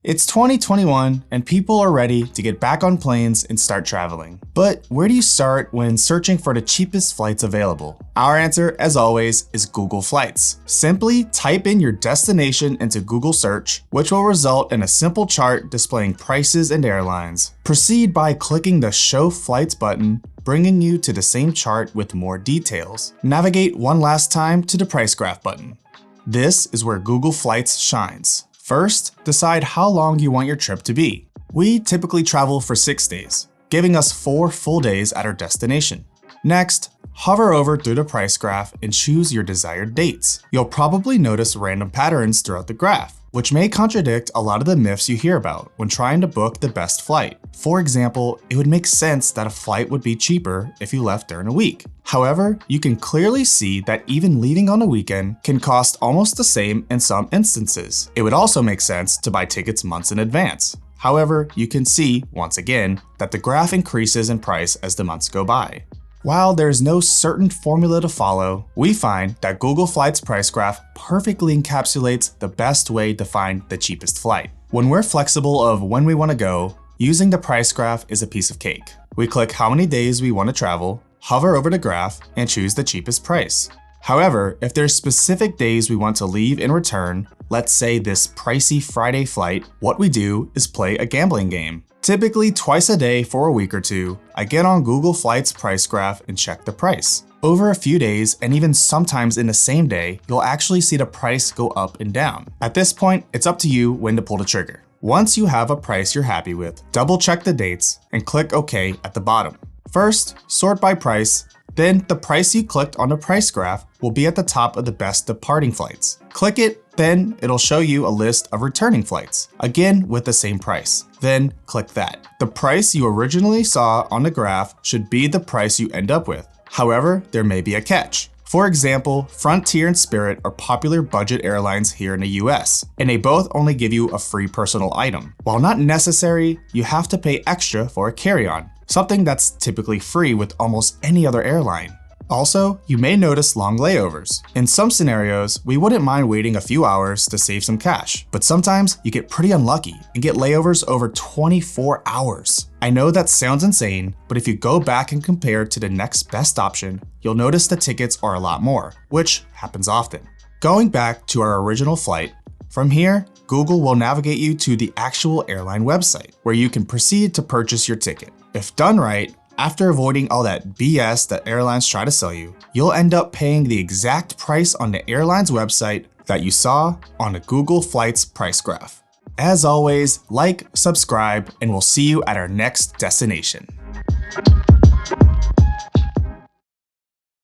It's 2021 and people are ready to get back on planes and start traveling. But where do you start when searching for the cheapest flights available? Our answer, as always, is Google Flights. Simply type in your destination into Google search, which will result in a simple chart displaying prices and airlines. Proceed by clicking the Show Flights button, bringing you to the same chart with more details. Navigate one last time to the Price Graph button. This is where Google Flights shines. First, decide how long you want your trip to be. We typically travel for 6 days, giving us 4 full days at our destination. Next, hover over through the price graph and choose your desired dates. You'll probably notice random patterns throughout the graph, which may contradict a lot of the myths you hear about when trying to book the best flight. For example, it would make sense that a flight would be cheaper if you left during a week. However, you can clearly see that even leaving on a weekend can cost almost the same in some instances. It would also make sense to buy tickets months in advance. However, you can see, once again, that the graph increases in price as the months go by. While there's no certain formula to follow, we find that Google Flights price graph perfectly encapsulates the best way to find the cheapest flight. When we're flexible of when we want to go, using the price graph is a piece of cake. We click how many days we want to travel, hover over the graph, and choose the cheapest price. However, if there's specific days we want to leave and return, let's say this pricey Friday flight, what we do is play a gambling game. Typically twice a day for a week or two, I get on Google Flights price graph and check the price. Over a few days, and even sometimes in the same day, you'll actually see the price go up and down. At this point, it's up to you when to pull the trigger. Once you have a price you're happy with, double check the dates and click OK at the bottom. First, sort by price, then the price you clicked on the price graph will be at the top of the best departing flights. Click it, then it'll show you a list of returning flights, again with the same price. Then click that. The price you originally saw on the graph should be the price you end up with. However, there may be a catch. For example, Frontier and Spirit are popular budget airlines here in the US, and they both only give you a free personal item. While not necessary, you have to pay extra for a carry-on, something that's typically free with almost any other airline. Also, you may notice long layovers. In some scenarios, we wouldn't mind waiting a few hours to save some cash, but sometimes you get pretty unlucky and get layovers over 24 hours. I know that sounds insane, but if you go back and compare to the next best option, you'll notice the tickets are a lot more, which happens often. Going back to our original flight, from here, Google will navigate you to the actual airline website, where you can proceed to purchase your ticket. If done right, after avoiding all that BS that airlines try to sell you, you'll end up paying the exact price on the airline's website that you saw on the Google Flights price graph. As always, like, subscribe, and we'll see you at our next destination.